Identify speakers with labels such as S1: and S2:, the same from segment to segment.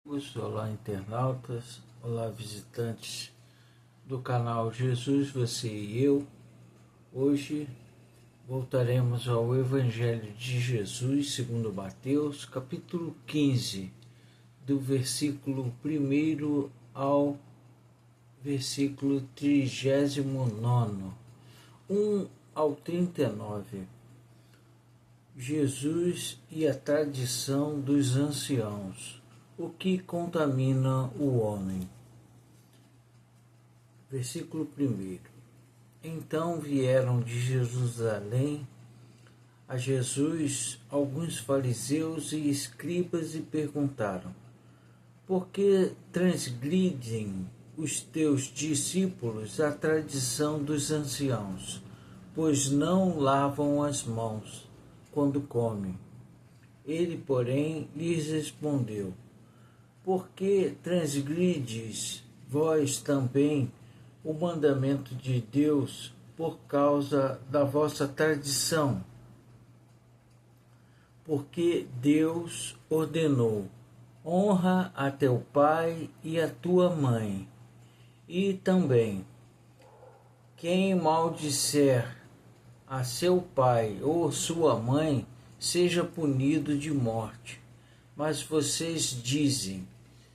S1: Olá, internautas, olá, visitantes do canal Jesus, você e eu. Hoje voltaremos ao Evangelho de Jesus segundo Mateus, capítulo 15, do versículo 1 ao versículo 39, 1 ao 39. Jesus e a tradição dos anciãos. O que contamina o homem? Versículo 1. Então vieram de Jerusalém a Jesus alguns fariseus e escribas e perguntaram: por que transgridem os teus discípulos a tradição dos anciãos, pois não lavam as mãos quando comem? Ele, porém, lhes respondeu: por que transgrides vós também o mandamento de Deus por causa da vossa tradição? Porque Deus ordenou: honra a teu pai e a tua mãe. E também, quem maldisser a seu pai ou sua mãe, seja punido de morte. Mas vocês dizem: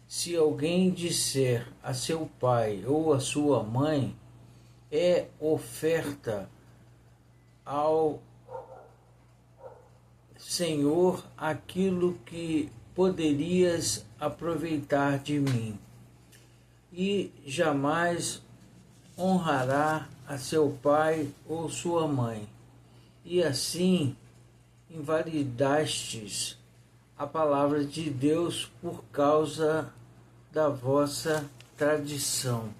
S1: se alguém disser a seu pai ou a sua mãe, é oferta ao Senhor aquilo que poderias aproveitar de mim, e jamais honrará a seu pai ou sua mãe. E assim invalidastes a palavra de Deus por causa da vossa tradição.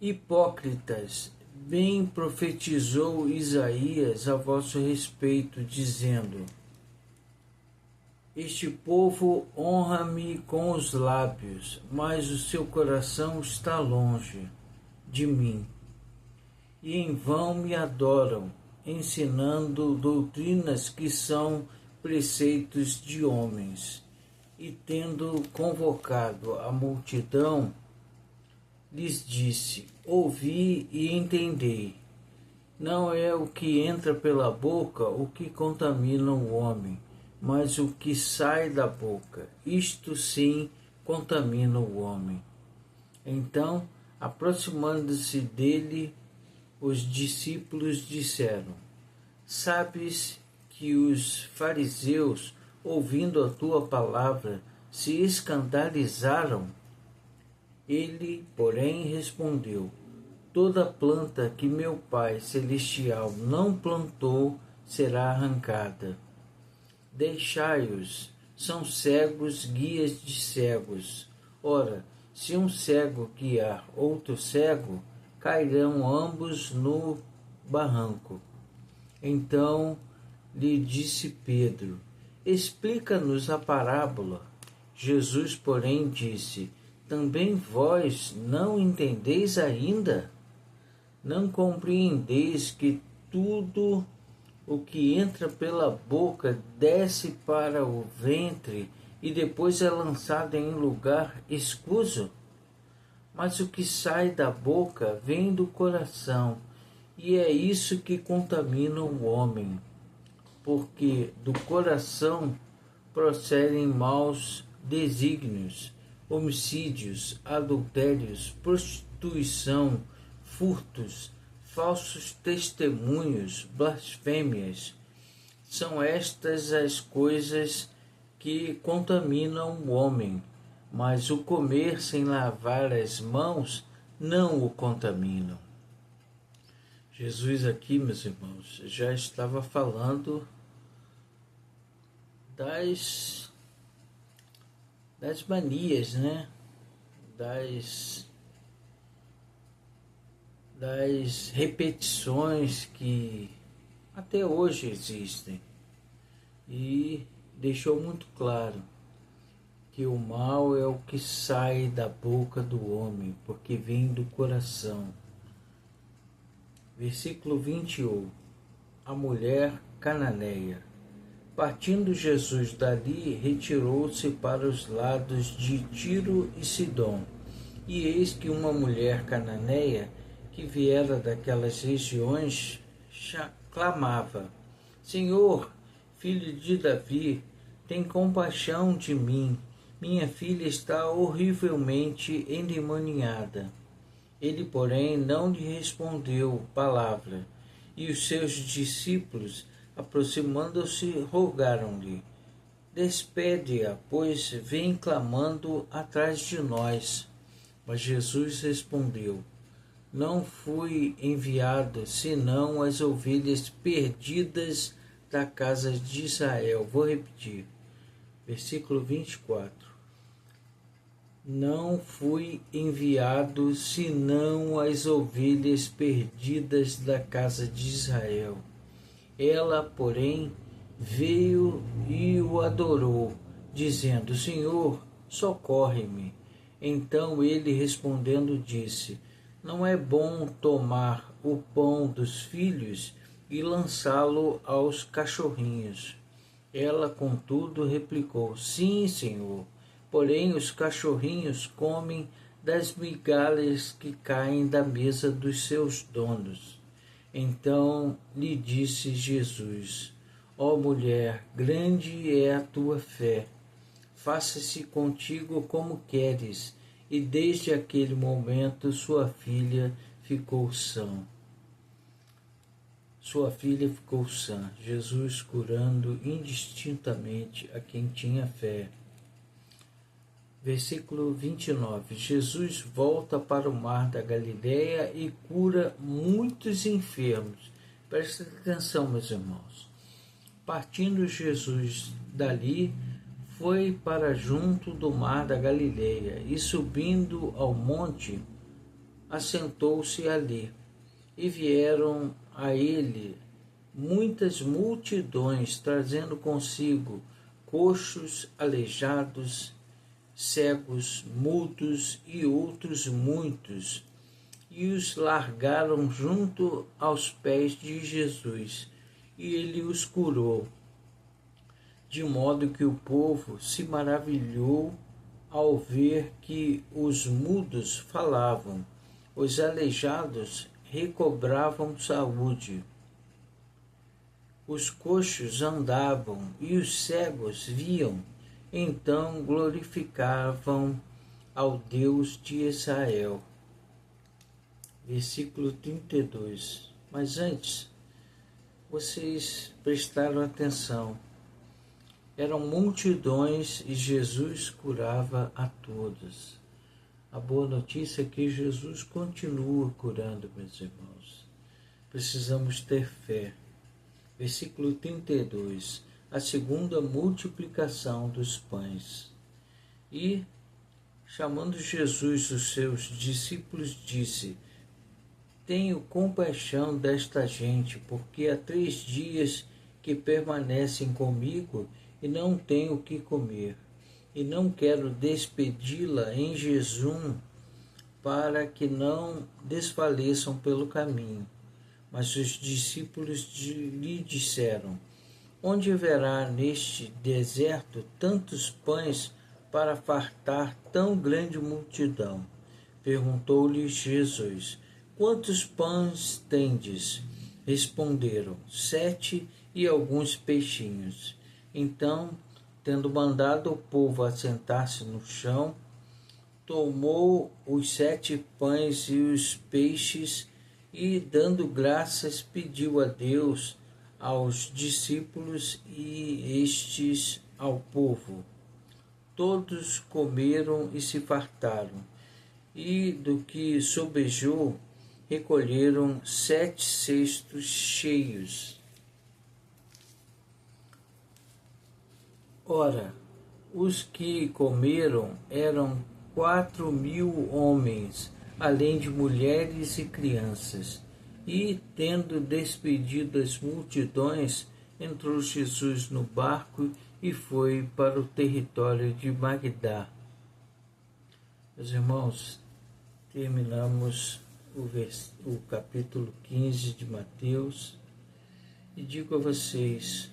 S1: Hipócritas, bem profetizou Isaías a vosso respeito, dizendo: este povo honra-me com os lábios, mas o seu coração está longe de mim, e em vão me adoram, ensinando doutrinas que são preceitos de homens. E tendo convocado a multidão, lhes disse: ouvi e entendei. Não é o que entra pela boca o que contamina o homem, mas o que sai da boca. Isto sim contamina o homem. Então, aproximando-se dele, os discípulos disseram: sabes que os fariseus, ouvindo a tua palavra, se escandalizaram? Ele, porém, respondeu: toda planta que meu Pai Celestial não plantou será arrancada. Deixai-os, são cegos, guias de cegos. Ora, se um cego guiar outro cego, cairão ambos no barranco. Então lhe disse Pedro: explica-nos a parábola. Jesus, porém, disse: também vós não entendeis ainda? Não compreendeis que tudo o que entra pela boca desce para o ventre e depois é lançado em lugar escuso? Mas o que sai da boca vem do coração, e é isso que contamina o homem, porque do coração procedem maus desígnios, homicídios, adultérios, prostituição, furtos, falsos testemunhos, blasfêmias. São estas as coisas que contaminam o homem, mas o comer sem lavar as mãos não o contaminam. Jesus aqui, meus irmãos, já estava falando das manias, né? Das repetições que até hoje existem. E deixou muito claro que o mal é o que sai da boca do homem, porque vem do coração. Versículo 21. A mulher cananeia. Partindo Jesus dali, retirou-se para os lados de Tiro e Sidom. E eis que uma mulher cananeia, que viera daquelas regiões, clamava: Senhor, filho de Davi, tem compaixão de mim. Minha filha está horrivelmente endemoniada. Ele, porém, não lhe respondeu palavra. E os seus discípulos, aproximando-se, rogaram-lhe: Despede-a, pois vem clamando atrás de nós. Mas Jesus respondeu: Não fui enviado senão as ovelhas perdidas da casa de Israel. Vou repetir, versículo 24. Não fui enviado senão as ovelhas perdidas da casa de Israel. Ela, porém, veio e o adorou, dizendo: Senhor, socorre-me. Então ele, respondendo, disse: Não é bom tomar o pão dos filhos e lançá-lo aos cachorrinhos. Ela, contudo, replicou: Sim, Senhor, porém os cachorrinhos comem das migalhas que caem da mesa dos seus donos. Então lhe disse Jesus: Ó mulher, grande é a tua fé. Faça-se contigo como queres. E desde aquele momento sua filha ficou sã. Sua filha ficou sã. Jesus curando indistintamente a quem tinha fé. Versículo 29. Jesus volta para o mar da Galileia e cura muitos enfermos. Presta atenção, meus irmãos. Partindo Jesus dali, foi para junto do mar da Galileia e, subindo ao monte, assentou-se ali. E vieram a ele muitas multidões, trazendo consigo coxos, aleijados, cegos, mudos e outros muitos, e os largaram junto aos pés de Jesus, e ele os curou, de modo que o povo se maravilhou ao ver que os mudos falavam, os aleijados recobravam saúde, os coxos andavam e os cegos viam. Então glorificavam ao Deus de Israel. Versículo 32. Mas antes, vocês prestaram atenção. Eram multidões e Jesus curava a todos. A boa notícia é que Jesus continua curando, meus irmãos. Precisamos ter fé. Versículo 32. A segunda multiplicação dos pães. E, chamando Jesus os seus discípulos, disse: Tenho compaixão desta gente, porque há 3 dias que permanecem comigo e não tenho o que comer. E não quero despedi-la em jejum, para que não desfaleçam pelo caminho. Mas os discípulos lhe disseram: Onde haverá neste deserto tantos pães para fartar tão grande multidão? Perguntou-lhe Jesus: Quantos pães tendes? Responderam: 7 e alguns peixinhos. Então, tendo mandado o povo assentar-se no chão, tomou os 7 pães e os peixes e, dando graças, pediu a Deus, aos discípulos e estes ao povo. Todos comeram e se fartaram, e do que sobejou recolheram 7 cestos cheios. Ora, os que comeram eram 4.000 homens, além de mulheres e crianças. E, tendo despedido as multidões, entrou Jesus no barco e foi para o território de Magdá. Meus irmãos, terminamos o capítulo 15 de Mateus e digo a vocês,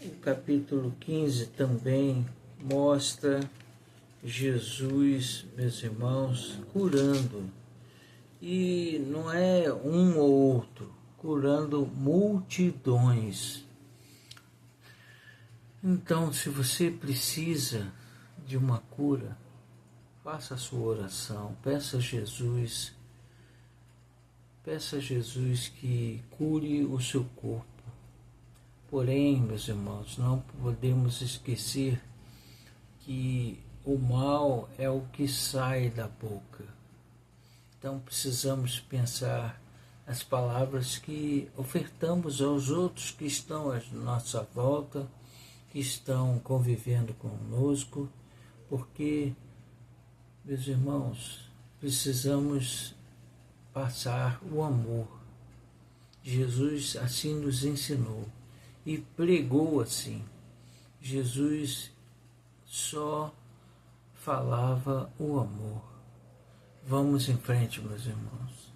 S1: O capítulo 15 também mostra Jesus, meus irmãos, curando. E não é um ou outro, curando multidões. Então, se você precisa de uma cura, faça a sua oração, peça a Jesus que cure o seu corpo. Porém, meus irmãos, não podemos esquecer que o mal é o que sai da boca. Então precisamos pensar as palavras que ofertamos aos outros que estão à nossa volta, que estão convivendo conosco, porque, meus irmãos, precisamos passar o amor. Jesus assim nos ensinou e pregou assim. Jesus só falava o amor. Vamos em frente, meus irmãos.